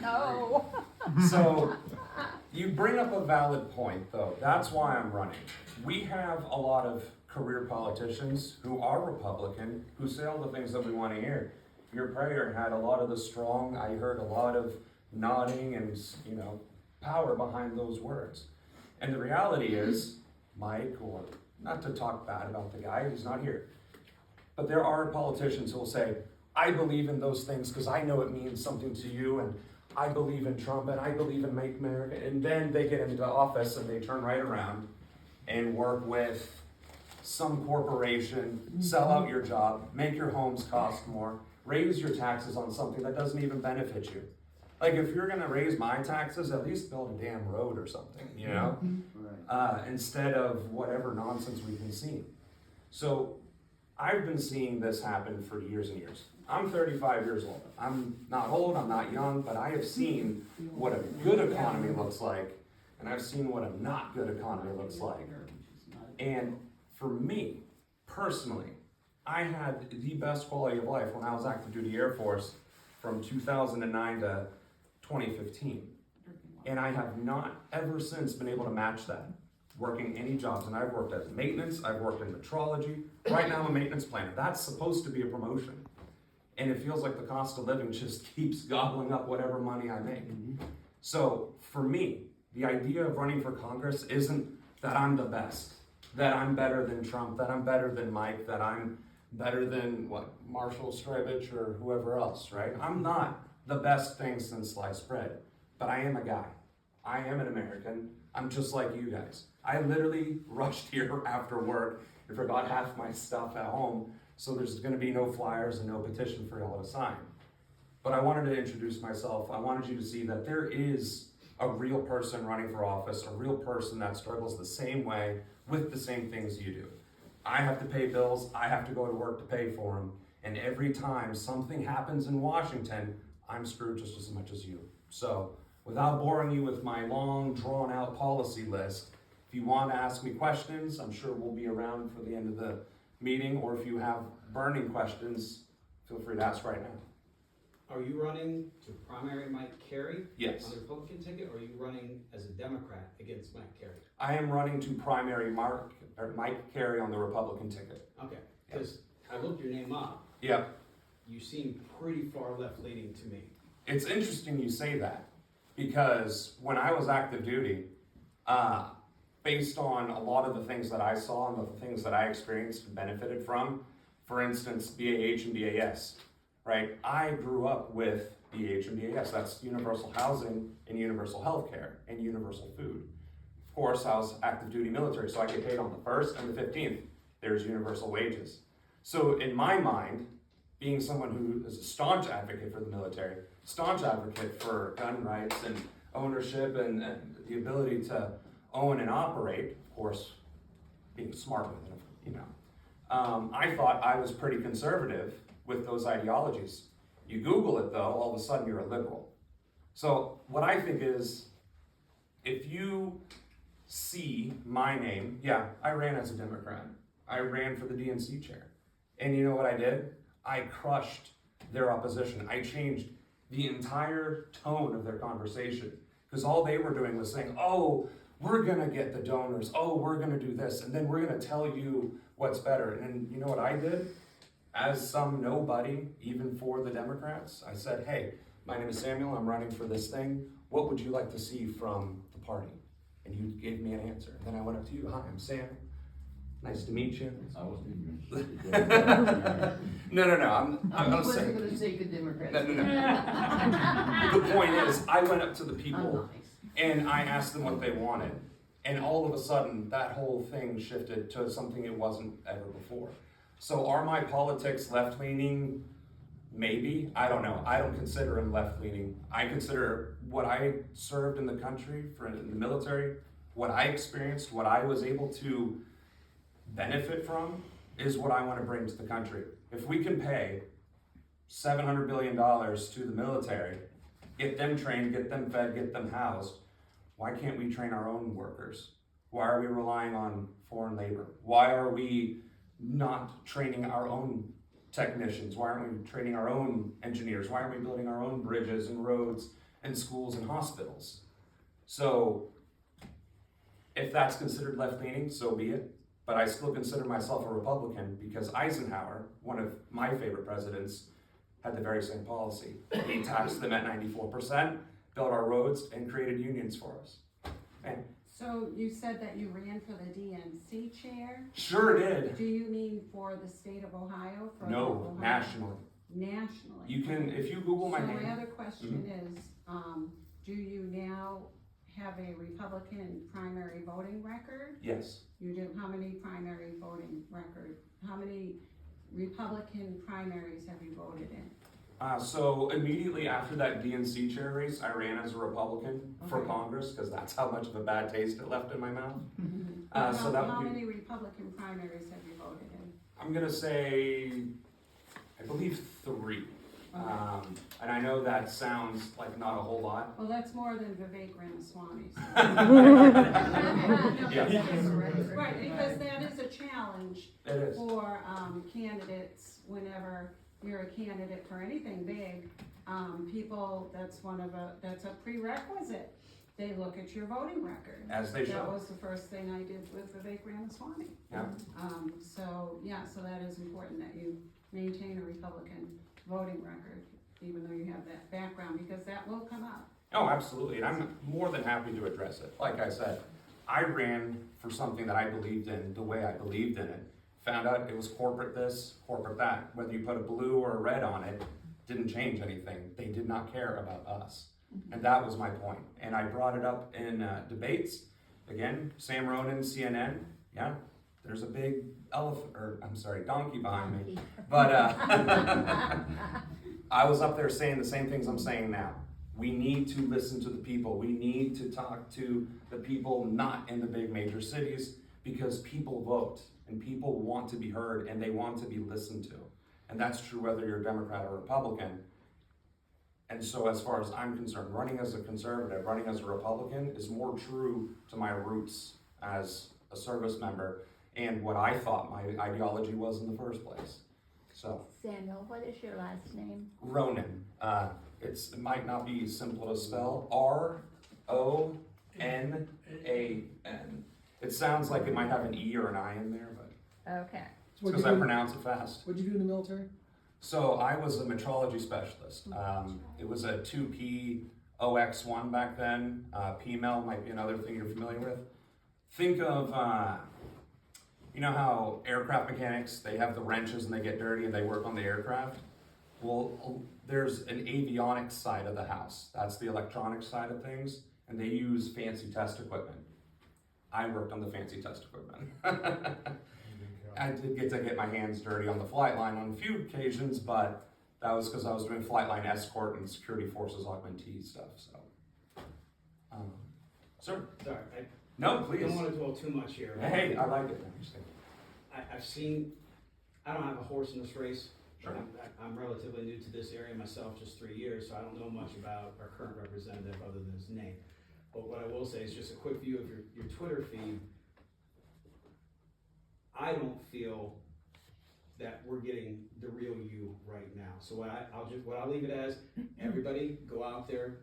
No. So, you bring up a valid point, though. That's why I'm running. We have a lot of career politicians who are Republican, who say all the things that we want to hear. Your prayer had a lot of the strong, I heard a lot of nodding and, power behind those words. And the reality is, Mike, or not to talk bad about the guy, he's not here, but there are politicians who will say, I believe in those things because I know it means something to you, and I believe in Trump, and I believe in Make America, and then they get into office and they turn right around and work with some corporation, sell out your job, make your homes cost more, raise your taxes on something that doesn't even benefit you. Like, if you're gonna raise my taxes, at least build a damn road or something, instead of whatever nonsense we've been seeing. So I've been seeing this happen for years and years. I'm 35 years old. I'm not old, I'm not young, but I have seen what a good economy looks like, and I've seen what a not good economy looks like. And for me, personally, I had the best quality of life when I was active duty Air Force from 2009 to 2015. And I have not ever since been able to match that, working any jobs. And I've worked as maintenance, I've worked in metrology. Right now I'm a maintenance planner. That's supposed to be a promotion. And it feels like the cost of living just keeps gobbling up whatever money I make. So for me, the idea of running for Congress isn't that I'm the best, that I'm better than Trump, that I'm better than Mike, that I'm better than Marshall Strebich or whoever else, right? I'm not the best thing since sliced bread, but I am a guy. I am an American. I'm just like you guys. I literally rushed here after work and forgot half my stuff at home, so there's gonna be no flyers and no petition for y'all to sign. But I wanted to introduce myself. I wanted you to see that there is a real person running for office, a real person that struggles the same way with the same things you do. I have to pay bills, I have to go to work to pay for them, and every time something happens in Washington, I'm screwed just as much as you. So, without boring you with my long, drawn-out policy list, if you want to ask me questions, I'm sure we'll be around for the end of the meeting, or if you have burning questions, feel free to ask right now. Are you running to primary Mike Carey? Yes. On the Republican ticket, or are you running as a Democrat against Mike Carey? I am running to primary Mike Carey on the Republican ticket. Okay, because I looked your name up. Yep. You seem pretty far left leaning to me. It's interesting you say that, because when I was active duty, based on a lot of the things that I saw and the things that I experienced and benefited from, for instance, BAH and BAS, right? I grew up with BAH and BAS. That's universal housing and universal health care and universal food. Of course, I was active duty military, so I get paid on the 1st and the 15th. There's universal wages. So in my mind, being someone who is a staunch advocate for the military, staunch advocate for gun rights and ownership and the ability to own and operate, of course, being smart with it, I thought I was pretty conservative with those ideologies. You Google it though, all of a sudden you're a liberal. So what I think is, if you see my name, I ran as a Democrat. I ran for the DNC chair. And you know what I did? I crushed their opposition. I changed the entire tone of their conversation, because all they were doing was saying, oh, we're gonna get the donors, oh, we're gonna do this, and then we're gonna tell you what's better. And you know what I did? As some nobody, even for the Democrats, I said, hey, my name is Samuel, I'm running for this thing. What would you like to see from the party? And you gave me an answer. And then I went up to you, hi, I'm Sam. Nice to meet you. I wasn't even No, I'm I gonna wasn't say, going to say the Democrats. No. The point is, I went up to the people Nice. and I asked them what they wanted. And all of a sudden, that whole thing shifted to something it wasn't ever before. So are my politics left-leaning? Maybe, I don't know. I don't consider them left-leaning. I consider what I served in the country, in the military, what I experienced, what I was able to benefit from, is what I want to bring to the country. If we can pay $700 billion to the military, get them trained, get them fed, get them housed, why can't we train our own workers? Why are we relying on foreign labor? Why are we not training our own technicians? Why aren't we training our own engineers? Why aren't we building our own bridges and roads and schools and hospitals. So if that's considered left-leaning, so be it. But I still consider myself a Republican because Eisenhower, one of my favorite presidents, had the very same policy. He taxed them at 94%, built our roads, and created unions for us. And So you said that you ran for the DNC chair? sure did. Do you mean for the state of Ohio? For No, Ohio? nationally. Nationally. You can, if you Google my So name. my other question is, do you now have a Republican primary voting record? Yes. You do. How many primary voting record? How many Republican primaries have you voted in? So immediately after that DNC chair race, I ran as a Republican for Okay. Congress because that's how much of a bad taste it left in my mouth. How, So that how would be, many Republican primaries have you voted in? I'm gonna say, I believe 3. And I know that sounds like not a whole lot. Well, that's more than Vivek Ramaswamy. So. Yeah. Right, because that is a challenge It is. for candidates whenever you're a candidate for anything big. People, that's a prerequisite. They look at your voting record. As they That should. was the first thing I did with Vivek Ramaswamy. Yeah. So that is important that you maintain a Republican voting record, even though you have that background, because that will come up. Oh, absolutely, and I'm more than happy to address it. Like I said, I ran for something that I believed in the way I believed in it. Found out it was corporate this, corporate that. Whether you put a blue or a red on it, didn't change anything. They did not care about us. And that was my point. And I brought it up in debates. Again, Sam Ronan, CNN, yeah, there's a big donkey behind me. But I was up there saying the same things I'm saying now. We need to listen to the people. We need to talk to the people not in the big major cities because people vote and people want to be heard and they want to be listened to. And that's true whether you're a Democrat or Republican. And so as far as I'm concerned, running as a conservative, running as a Republican is more true to my roots as a service member and what I thought my ideology was in the first place. So, Samuel, what is your last name? Ronan, it might not be simple to spell, Ronan. It sounds like it might have an E or an I in there, but Okay. it's because I pronounce it fast. What'd you do in the military? So I was a metrology specialist. It was a 2P OX1 back then. PMEL might be another thing you're familiar with. Think of, you know how aircraft mechanics, they have the wrenches and they get dirty and they work on the aircraft? Well, there's an avionics side of the house. That's the electronics side of things. And they use fancy test equipment. I worked on the fancy test equipment. I did get to get my hands dirty on the flight line on a few occasions, but that was because I was doing flight line escort and security forces augmentee stuff, so. Sir? Sorry, No, I please. don't wanna dwell too much here. Hey, I like it. Interesting. I've seen, I don't have a horse in this race. Sure. I'm relatively new to this area myself, just 3 years, so I don't know much about our current representative other than his name. But what I will say is just a quick view of your Twitter feed. I don't feel that we're getting the real you right now. So what I'll leave it as, everybody go out there,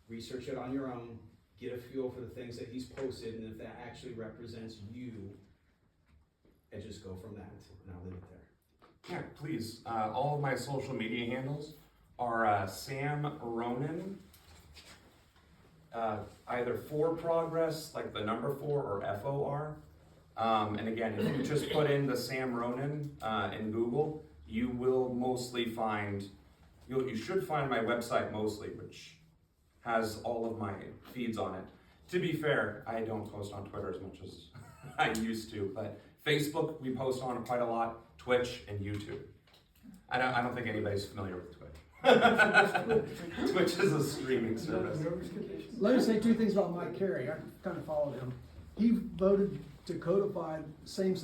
research it on your own, get a feel for the things that he's posted, and if that actually represents you, and just go from that, and I'll leave it there. Yeah, please. All of my social media handles are Sam Ronan, either for progress, like the number 4 or FOR. And again, if you just put in the Sam Ronan in Google, you will mostly find, you should find my website mostly, which has all of my feeds on it. To be fair, I don't post on Twitter as much as I used to, but Facebook we post on quite a lot, Twitch and YouTube. I don't think anybody's familiar with Twitch. Twitch is a streaming service. Let me say 2 things about Mike Carey. I kind of followed him. He voted to codify same-sex